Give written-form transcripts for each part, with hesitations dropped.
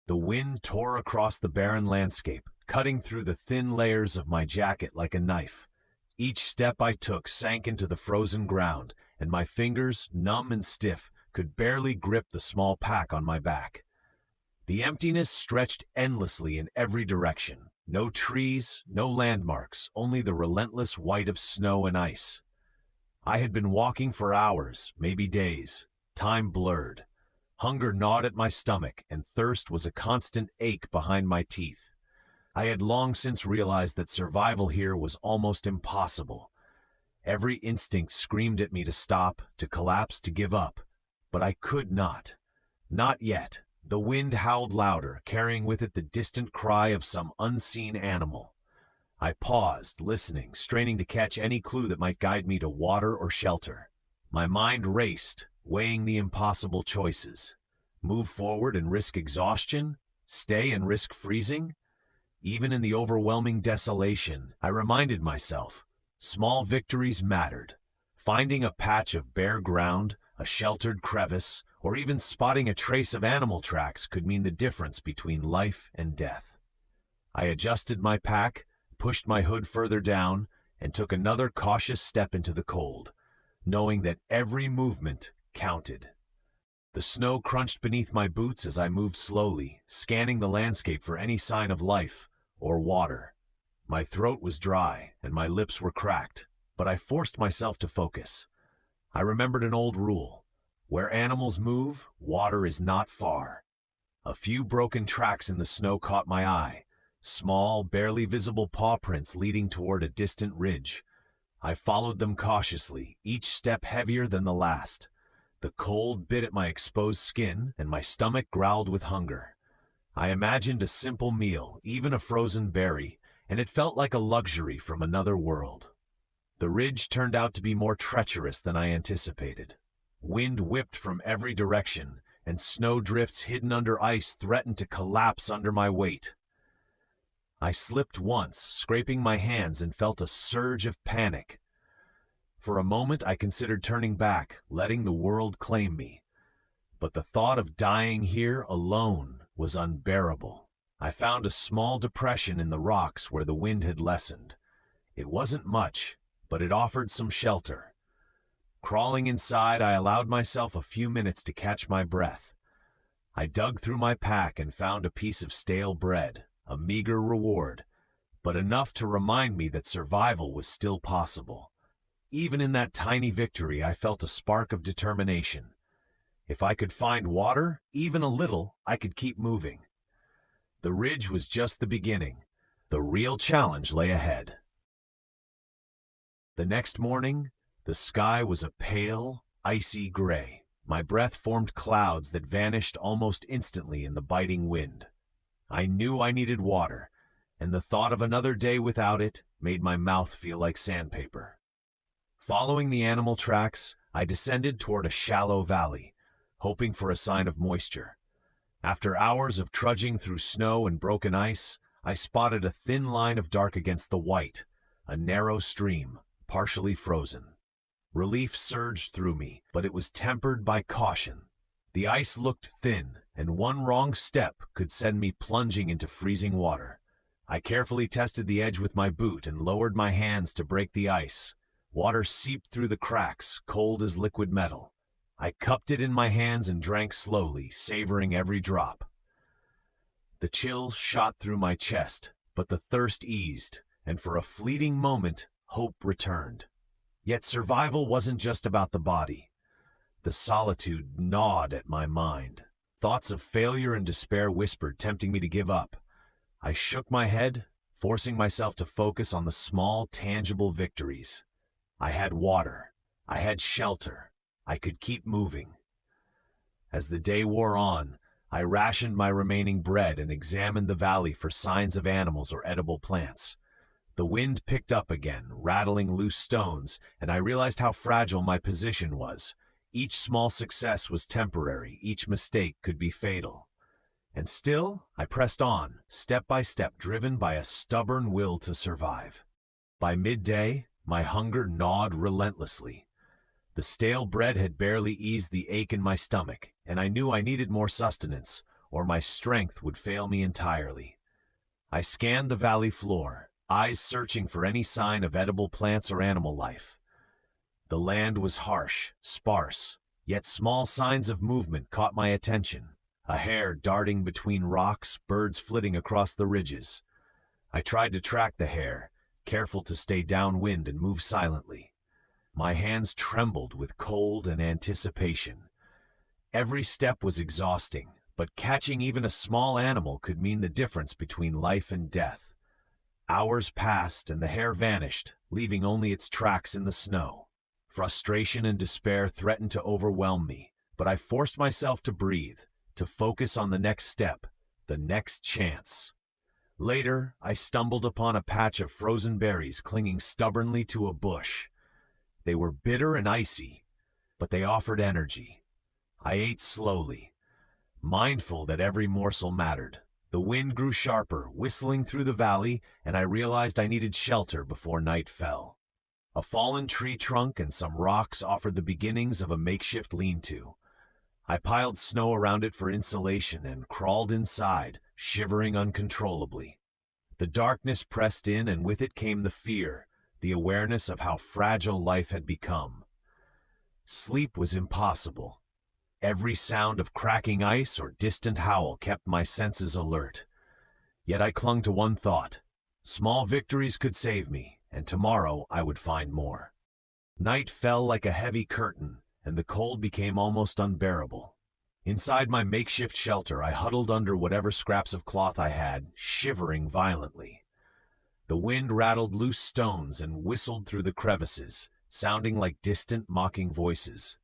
The wind tore across the barren landscape, cutting through the thin layers of my jacket like a knife. Each step I took sank into the frozen ground, and my fingers, numb and stiff, could barely grip the small pack on my back. The emptiness stretched endlessly in every direction. No trees, no landmarks, only the relentless white of snow and ice. I had been walking for hours, maybe days. Time blurred. Hunger gnawed at my stomach, and thirst was a constant ache behind my teeth. I had long since realized that survival here was almost impossible. Every instinct screamed at me to stop, to collapse, to give up. But I could not. Not yet. The wind howled louder, carrying with it the distant cry of some unseen animal. I paused, listening, straining to catch any clue that might guide me to water or shelter. My mind raced, weighing the impossible choices. Move forward and risk exhaustion? Stay and risk freezing? Even in the overwhelming desolation, I reminded myself, small victories mattered. Finding a patch of bare ground, a sheltered crevice, or even spotting a trace of animal tracks could mean the difference between life and death. I adjusted my pack, pushed my hood further down, and took another cautious step into the cold, knowing that every movement counted. The snow crunched beneath my boots as I moved slowly, scanning the landscape for any sign of life or water. My throat was dry and my lips were cracked, but I forced myself to focus. I remembered an old rule. Where animals move, water is not far. A few broken tracks in the snow caught my eye, small, barely visible paw prints leading toward a distant ridge. I followed them cautiously, each step heavier than the last. The cold bit at my exposed skin, and my stomach growled with hunger. I imagined a simple meal, even a frozen berry, and it felt like a luxury from another world. The ridge turned out to be more treacherous than I anticipated. Wind whipped from every direction, and snowdrifts hidden under ice threatened to collapse under my weight. I slipped once, scraping my hands, and felt a surge of panic. For a moment I considered turning back, letting the world claim me. But the thought of dying here alone was unbearable. I found a small depression in the rocks where the wind had lessened. It wasn't much, but it offered some shelter. Crawling inside, I allowed myself a few minutes to catch my breath. I dug through my pack and found a piece of stale bread, a meager reward, but enough to remind me that survival was still possible. Even in that tiny victory, I felt a spark of determination. If I could find water, even a little, I could keep moving. The ridge was just the beginning. The real challenge lay ahead. The next morning, the sky was a pale, icy gray. My breath formed clouds that vanished almost instantly in the biting wind. I knew I needed water, and the thought of another day without it made my mouth feel like sandpaper. Following the animal tracks, I descended toward a shallow valley, hoping for a sign of moisture. After hours of trudging through snow and broken ice, I spotted a thin line of dark against the white, a narrow stream, partially frozen. Relief surged through me, but it was tempered by caution. The ice looked thin, and one wrong step could send me plunging into freezing water. I carefully tested the edge with my boot and lowered my hands to break the ice. Water seeped through the cracks, cold as liquid metal. I cupped it in my hands and drank slowly, savoring every drop. The chill shot through my chest, but the thirst eased, and for a fleeting moment, hope returned. Yet survival wasn't just about the body. The solitude gnawed at my mind. Thoughts of failure and despair whispered, tempting me to give up. I shook my head, forcing myself to focus on the small, tangible victories. I had water. I had shelter. I could keep moving. As the day wore on, I rationed my remaining bread and examined the valley for signs of animals or edible plants. The wind picked up again, rattling loose stones, and I realized how fragile my position was. Each small success was temporary, each mistake could be fatal. And still, I pressed on, step by step, driven by a stubborn will to survive. By midday, my hunger gnawed relentlessly. The stale bread had barely eased the ache in my stomach, and I knew I needed more sustenance, or my strength would fail me entirely. I scanned the valley floor, eyes searching for any sign of edible plants or animal life. The land was harsh, sparse, yet small signs of movement caught my attention. A hare darting between rocks, birds flitting across the ridges. I tried to track the hare, careful to stay downwind and move silently. My hands trembled with cold and anticipation. Every step was exhausting, but catching even a small animal could mean the difference between life and death. Hours passed and the hare vanished, leaving only its tracks in the snow. Frustration and despair threatened to overwhelm me, but I forced myself to breathe, to focus on the next step, the next chance. Later, I stumbled upon a patch of frozen berries clinging stubbornly to a bush. They were bitter and icy, but they offered energy. I ate slowly, mindful that every morsel mattered. The wind grew sharper, whistling through the valley, and I realized I needed shelter before night fell. A fallen tree trunk and some rocks offered the beginnings of a makeshift lean-to. I piled snow around it for insulation and crawled inside, shivering uncontrollably. The darkness pressed in, and with it came the fear, the awareness of how fragile life had become. Sleep was impossible. Every sound of cracking ice or distant howl kept my senses alert. Yet I clung to one thought. Small victories could save me, and tomorrow I would find more. Night fell like a heavy curtain, and the cold became almost unbearable. Inside my makeshift shelter, I huddled under whatever scraps of cloth I had, shivering violently. The wind rattled loose stones and whistled through the crevices, sounding like distant, mocking voices.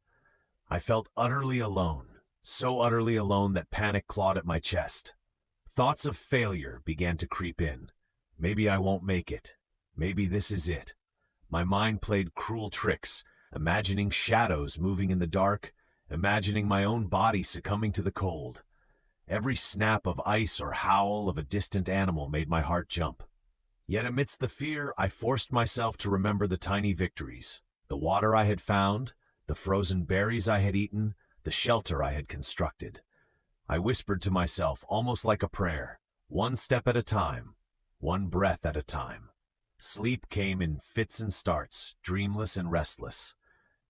I felt utterly alone, so utterly alone that panic clawed at my chest. Thoughts of failure began to creep in. Maybe I won't make it. Maybe this is it. My mind played cruel tricks, imagining shadows moving in the dark, imagining my own body succumbing to the cold. Every snap of ice or howl of a distant animal made my heart jump. Yet amidst the fear, I forced myself to remember the tiny victories, the water I had found, the frozen berries I had eaten, the shelter I had constructed. I whispered to myself, almost like a prayer, one step at a time, one breath at a time. Sleep came in fits and starts, dreamless and restless.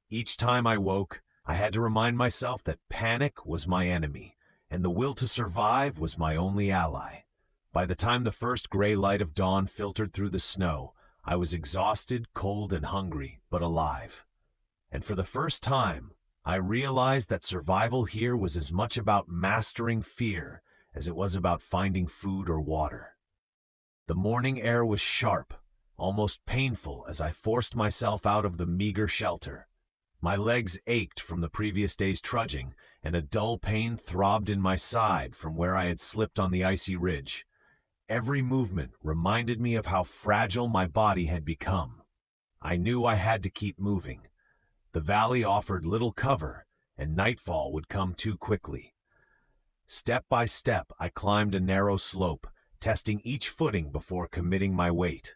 Each time I woke, I had to remind myself that panic was my enemy, and the will to survive was my only ally. By the time the first gray light of dawn filtered through the snow, I was exhausted, cold, and hungry, but alive. And for the first time, I realized that survival here was as much about mastering fear as it was about finding food or water. The morning air was sharp, almost painful as I forced myself out of the meager shelter. My legs ached from the previous day's trudging, and a dull pain throbbed in my side from where I had slipped on the icy ridge. Every movement reminded me of how fragile my body had become. I knew I had to keep moving. The valley offered little cover, and nightfall would come too quickly. Step by step, I climbed a narrow slope, testing each footing before committing my weight.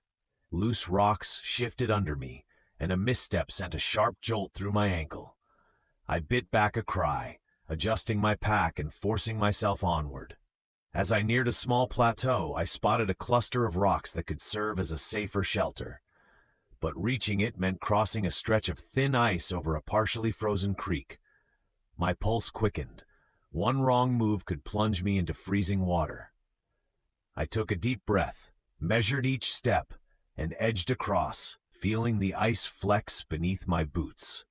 Loose rocks shifted under me, and a misstep sent a sharp jolt through my ankle. I bit back a cry, adjusting my pack and forcing myself onward. As I neared a small plateau, I spotted a cluster of rocks that could serve as a safer shelter. But reaching it meant crossing a stretch of thin ice over a partially frozen creek. My pulse quickened. One wrong move could plunge me into freezing water. I took a deep breath, measured each step, and edged across, feeling the ice flex beneath my boots.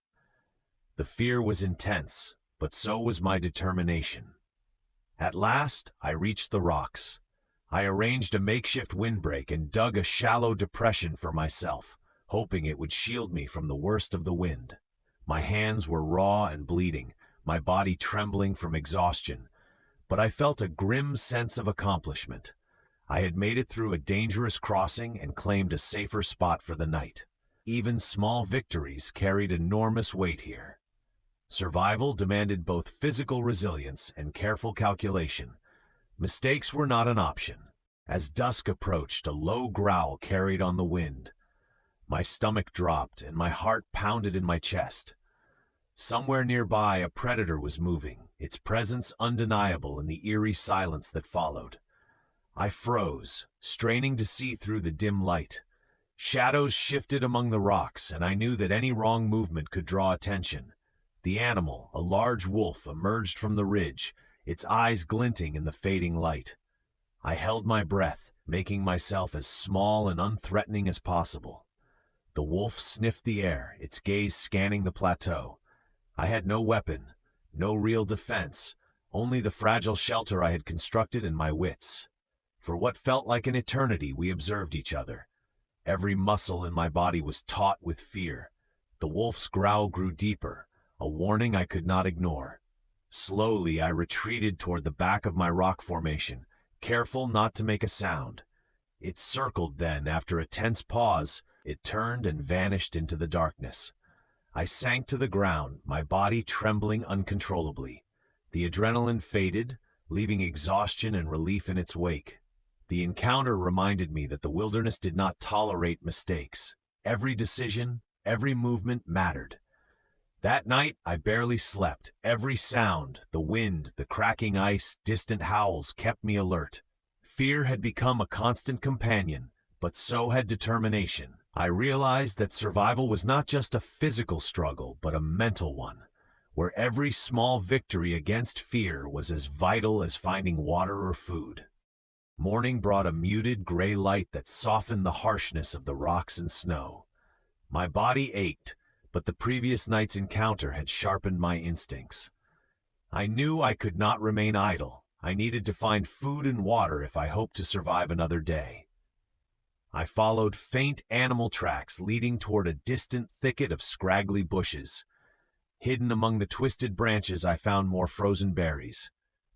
The fear was intense, but so was my determination. At last, I reached the rocks. I arranged a makeshift windbreak and dug a shallow depression for myself, hoping it would shield me from the worst of the wind. My hands were raw and bleeding, my body trembling from exhaustion, but I felt a grim sense of accomplishment. I had made it through a dangerous crossing and claimed a safer spot for the night. Even small victories carried enormous weight here. Survival demanded both physical resilience and careful calculation. Mistakes were not an option. As dusk approached, a low growl carried on the wind. My stomach dropped and my heart pounded in my chest. Somewhere nearby, a predator was moving, its presence undeniable in the eerie silence that followed. I froze, straining to see through the dim light. Shadows shifted among the rocks, and I knew that any wrong movement could draw attention. The animal, a large wolf, emerged from the ridge, its eyes glinting in the fading light. I held my breath, making myself as small and unthreatening as possible. The wolf sniffed the air, its gaze scanning the plateau. I had no weapon, no real defense, only the fragile shelter I had constructed and my wits. For what felt like an eternity, we observed each other. Every muscle in my body was taut with fear. The wolf's growl grew deeper, a warning I could not ignore. Slowly, I retreated toward the back of my rock formation, careful not to make a sound. It circled then, after a tense pause, it turned and vanished into the darkness. I sank to the ground, my body trembling uncontrollably. The adrenaline faded, leaving exhaustion and relief in its wake. The encounter reminded me that the wilderness did not tolerate mistakes. Every decision, every movement mattered. That night, I barely slept. Every sound, the wind, the cracking ice, distant howls kept me alert. Fear had become a constant companion, but so had determination. I realized that survival was not just a physical struggle, but a mental one, where every small victory against fear was as vital as finding water or food. Morning brought a muted gray light that softened the harshness of the rocks and snow. My body ached, but the previous night's encounter had sharpened my instincts. I knew I could not remain idle. I needed to find food and water if I hoped to survive another day. I followed faint animal tracks leading toward a distant thicket of scraggly bushes. Hidden among the twisted branches, I found more frozen berries.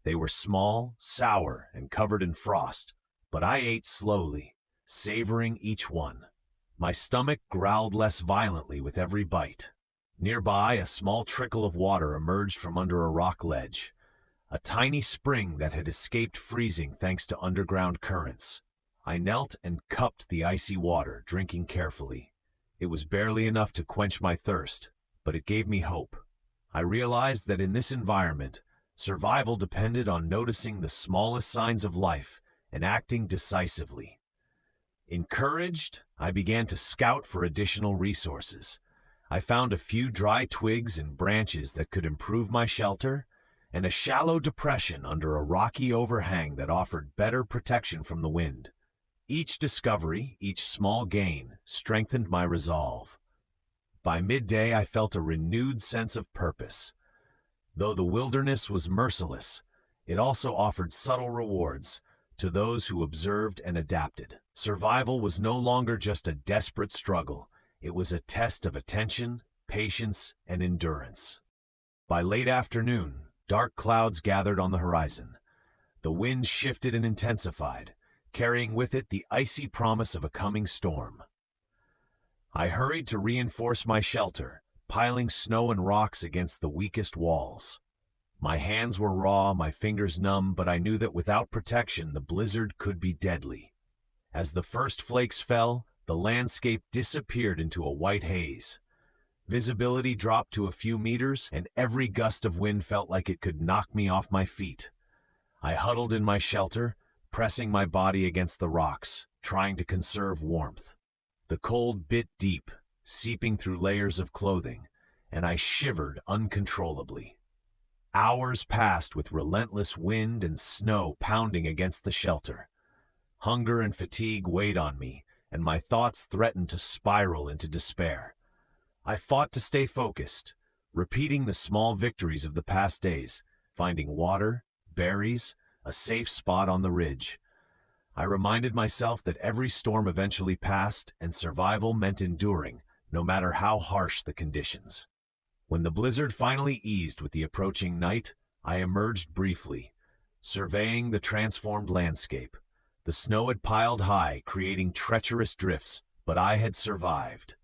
They were small, sour, and covered in frost, but I ate slowly, savoring each one. My stomach growled less violently with every bite. Nearby, a small trickle of water emerged from under a rock ledge, a tiny spring that had escaped freezing thanks to underground currents. I knelt and cupped the icy water, drinking carefully. It was barely enough to quench my thirst, but it gave me hope. I realized that in this environment, survival depended on noticing the smallest signs of life and acting decisively. Encouraged, I began to scout for additional resources. I found a few dry twigs and branches that could improve my shelter, and a shallow depression under a rocky overhang that offered better protection from the wind. Each discovery, each small gain, strengthened my resolve. By midday, I felt a renewed sense of purpose. Though the wilderness was merciless, it also offered subtle rewards to those who observed and adapted. Survival was no longer just a desperate struggle. It was a test of attention, patience, and endurance. By late afternoon, dark clouds gathered on the horizon. The wind shifted and intensified, carrying with it the icy promise of a coming storm. I hurried to reinforce my shelter, piling snow and rocks against the weakest walls. My hands were raw, my fingers numb, but I knew that without protection, the blizzard could be deadly. As the first flakes fell, the landscape disappeared into a white haze. Visibility dropped to a few meters, and every gust of wind felt like it could knock me off my feet. I huddled in my shelter, pressing my body against the rocks, trying to conserve warmth. The cold bit deep, seeping through layers of clothing, and I shivered uncontrollably. Hours passed with relentless wind and snow pounding against the shelter. Hunger and fatigue weighed on me, and my thoughts threatened to spiral into despair. I fought to stay focused, repeating the small victories of the past days, finding water, berries, a safe spot on the ridge. I reminded myself that every storm eventually passed, and survival meant enduring, no matter how harsh the conditions. When the blizzard finally eased with the approaching night, I emerged briefly, surveying the transformed landscape. The snow had piled high, creating treacherous drifts, but I had survived.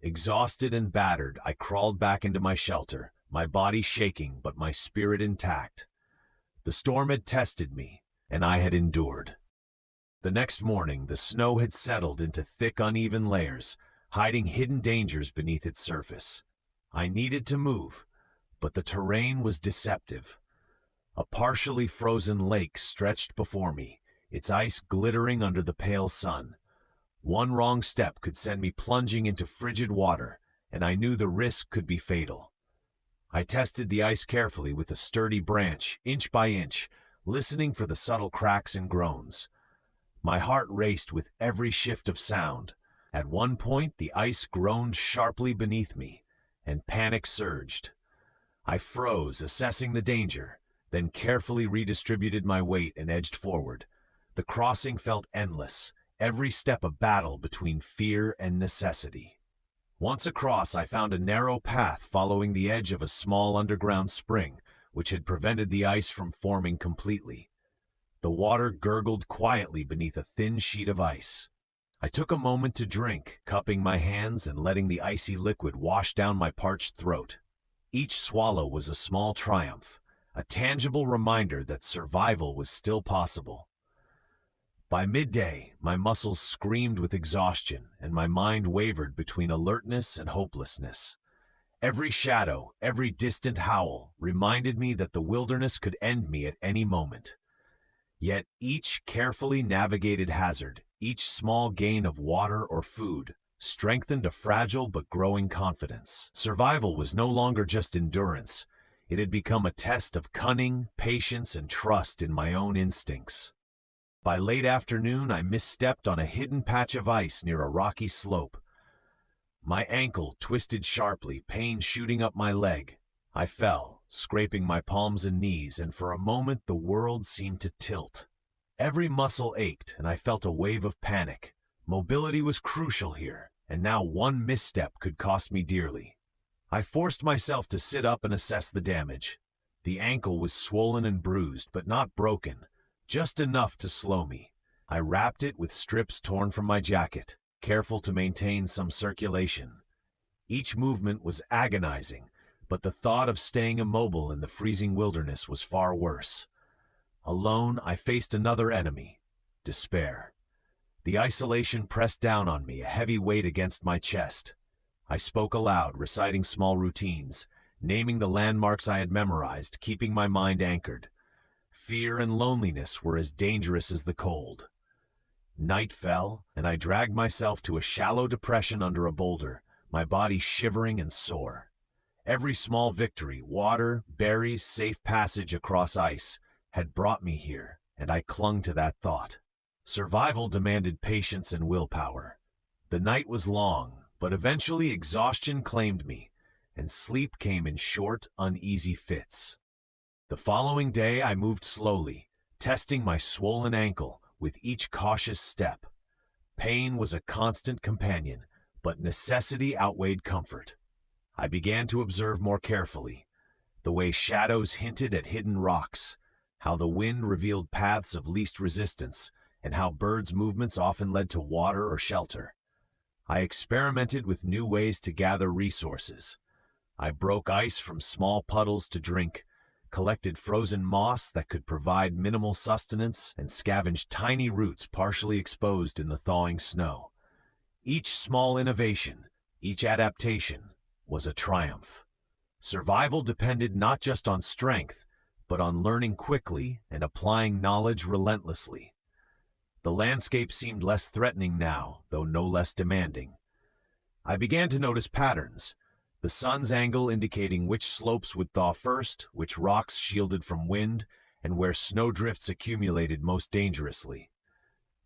Exhausted and battered, I crawled back into my shelter, my body shaking but my spirit intact. The storm had tested me, and I had endured. The next morning, the snow had settled into thick, uneven layers, hiding hidden dangers beneath its surface. I needed to move, but the terrain was deceptive. A partially frozen lake stretched before me, its ice glittering under the pale sun. One wrong step could send me plunging into frigid water, and I knew the risk could be fatal. I tested the ice carefully with a sturdy branch, inch by inch, listening for the subtle cracks and groans. My heart raced with every shift of sound. At one point, the ice groaned sharply beneath me, and panic surged. I froze, assessing the danger, then carefully redistributed my weight and edged forward. The crossing felt endless, every step a battle between fear and necessity. Once across, I found a narrow path following the edge of a small underground spring, which had prevented the ice from forming completely. The water gurgled quietly beneath a thin sheet of ice. I took a moment to drink, cupping my hands and letting the icy liquid wash down my parched throat. Each swallow was a small triumph, a tangible reminder that survival was still possible. By midday, my muscles screamed with exhaustion, and my mind wavered between alertness and hopelessness. Every shadow, every distant howl, reminded me that the wilderness could end me at any moment. Yet each carefully navigated hazard, each small gain of water or food, strengthened a fragile but growing confidence. Survival was no longer just endurance. It had become a test of cunning, patience, and trust in my own instincts. By late afternoon, I misstepped on a hidden patch of ice near a rocky slope. My ankle twisted sharply, pain shooting up my leg. I fell, scraping my palms and knees, and for a moment the world seemed to tilt. Every muscle ached, and I felt a wave of panic. Mobility was crucial here, and now one misstep could cost me dearly. I forced myself to sit up and assess the damage. The ankle was swollen and bruised, but not broken, just enough to slow me. I wrapped it with strips torn from my jacket, careful to maintain some circulation. Each movement was agonizing, but the thought of staying immobile in the freezing wilderness was far worse. Alone, I faced another enemy: despair. The isolation pressed down on me, a heavy weight against my chest. I spoke aloud, reciting small routines, naming the landmarks I had memorized, keeping my mind anchored. Fear and loneliness were as dangerous as the cold. Night fell, and I dragged myself to a shallow depression under a boulder, my body shivering and sore. Every small victory, water, berries, safe passage across ice, had brought me here, and I clung to that thought. Survival demanded patience and willpower. The night was long, but eventually exhaustion claimed me, and sleep came in short, uneasy fits. The following day I moved slowly, testing my swollen ankle with each cautious step. Pain was a constant companion, but necessity outweighed comfort. I began to observe more carefully, the way shadows hinted at hidden rocks, how the wind revealed paths of least resistance, and how birds' movements often led to water or shelter. I experimented with new ways to gather resources. I broke ice from small puddles to drink, collected frozen moss that could provide minimal sustenance, and scavenged tiny roots partially exposed in the thawing snow. Each small innovation, each adaptation, was a triumph. Survival depended not just on strength, but on learning quickly and applying knowledge relentlessly. The landscape seemed less threatening now, though no less demanding. I began to notice patterns: the sun's angle indicating which slopes would thaw first, which rocks shielded from wind, and where snowdrifts accumulated most dangerously.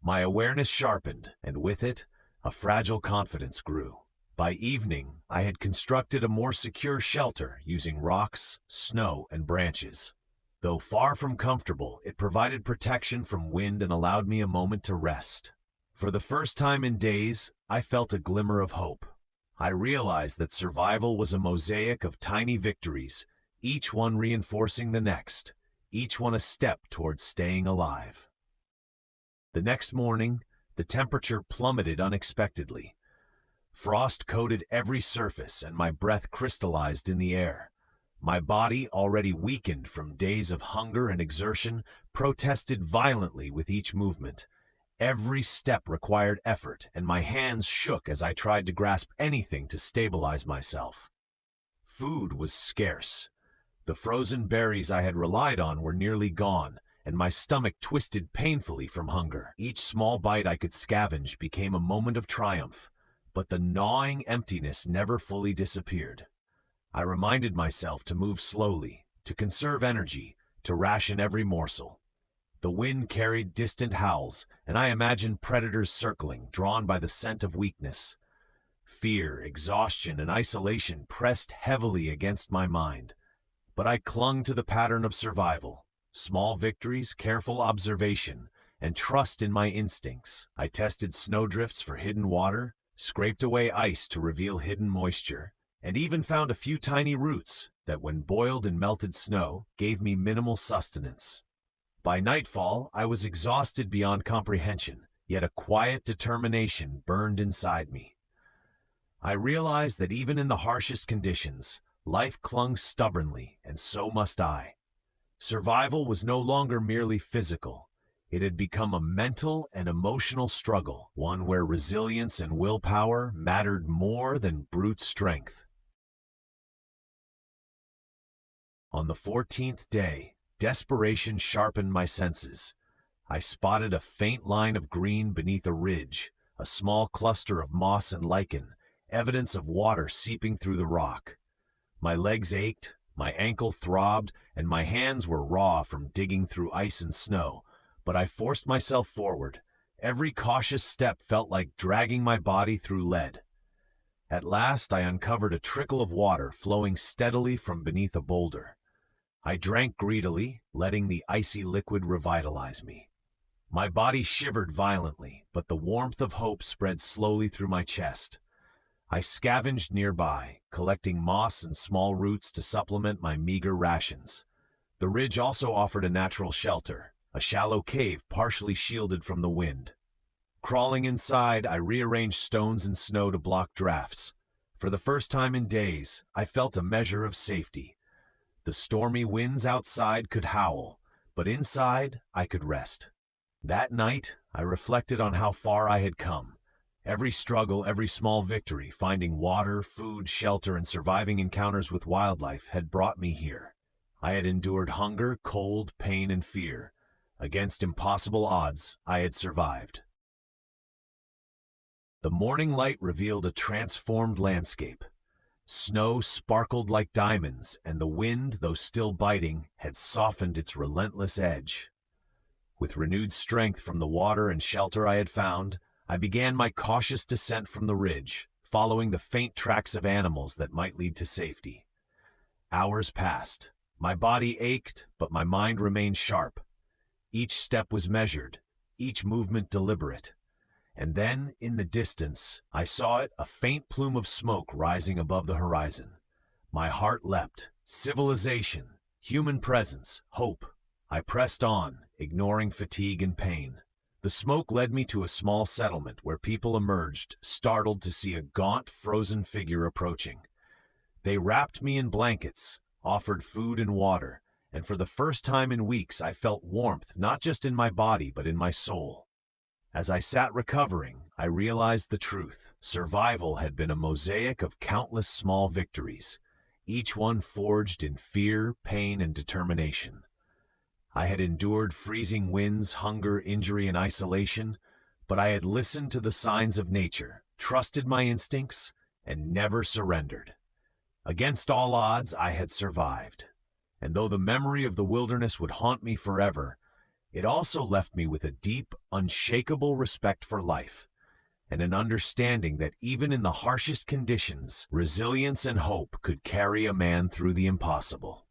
My awareness sharpened, and with it, a fragile confidence grew. By evening, I had constructed a more secure shelter using rocks, snow, and branches. Though far from comfortable, it provided protection from wind and allowed me a moment to rest. For the first time in days, I felt a glimmer of hope. I realized that survival was a mosaic of tiny victories, each one reinforcing the next, each one a step towards staying alive. The next morning, the temperature plummeted unexpectedly. Frost coated every surface, and my breath crystallized in the air. My body, already weakened from days of hunger and exertion, protested violently with each movement. Every step required effort, and my hands shook as I tried to grasp anything to stabilize myself. Food was scarce. The frozen berries I had relied on were nearly gone, and my stomach twisted painfully from hunger. Each small bite I could scavenge became a moment of triumph, but the gnawing emptiness never fully disappeared. I reminded myself to move slowly, to conserve energy, to ration every morsel. The wind carried distant howls, and I imagined predators circling, drawn by the scent of weakness. Fear, exhaustion, and isolation pressed heavily against my mind, but I clung to the pattern of survival. Small victories, careful observation, and trust in my instincts. I tested snowdrifts for hidden water, scraped away ice to reveal hidden moisture, and even found a few tiny roots that, when boiled in melted snow, gave me minimal sustenance. By nightfall, I was exhausted beyond comprehension, yet a quiet determination burned inside me. I realized that even in the harshest conditions, life clung stubbornly, and so must I. Survival was no longer merely physical. It had become a mental and emotional struggle, one where resilience and willpower mattered more than brute strength. On the 14th day, desperation sharpened my senses. I spotted a faint line of green beneath a ridge, a small cluster of moss and lichen, evidence of water seeping through the rock. My legs ached, my ankle throbbed, and my hands were raw from digging through ice and snow, but I forced myself forward. Every cautious step felt like dragging my body through lead. At last, I uncovered a trickle of water flowing steadily from beneath a boulder. I drank greedily, letting the icy liquid revitalize me. My body shivered violently, but the warmth of hope spread slowly through my chest. I scavenged nearby, collecting moss and small roots to supplement my meager rations. The ridge also offered a natural shelter, a shallow cave partially shielded from the wind. Crawling inside, I rearranged stones and snow to block drafts. For the first time in days, I felt a measure of safety. The stormy winds outside could howl, but inside, I could rest. That night, I reflected on how far I had come. Every struggle, every small victory, finding water, food, shelter, and surviving encounters with wildlife had brought me here. I had endured hunger, cold, pain, and fear. Against impossible odds, I had survived. The morning light revealed a transformed landscape. Snow sparkled like diamonds, and the wind, though still biting, had softened its relentless edge. With renewed strength from the water and shelter I had found, I began my cautious descent from the ridge, following the faint tracks of animals that might lead to safety. Hours passed. My body ached, but my mind remained sharp. Each step was measured, each movement deliberate. And then, in the distance, I saw it, a faint plume of smoke rising above the horizon. My heart leapt. Civilization, human presence, hope. I pressed on, ignoring fatigue and pain. The smoke led me to a small settlement where people emerged, startled to see a gaunt, frozen figure approaching. They wrapped me in blankets, offered food and water, and for the first time in weeks I felt warmth not just in my body but in my soul. As I sat recovering, I realized the truth. Survival had been a mosaic of countless small victories, each one forged in fear, pain, and determination. I had endured freezing winds, hunger, injury, and isolation, but I had listened to the signs of nature, trusted my instincts, and never surrendered. Against all odds, I had survived. And though the memory of the wilderness would haunt me forever, it also left me with a deep, unshakable respect for life, and an understanding that even in the harshest conditions, resilience and hope could carry a man through the impossible.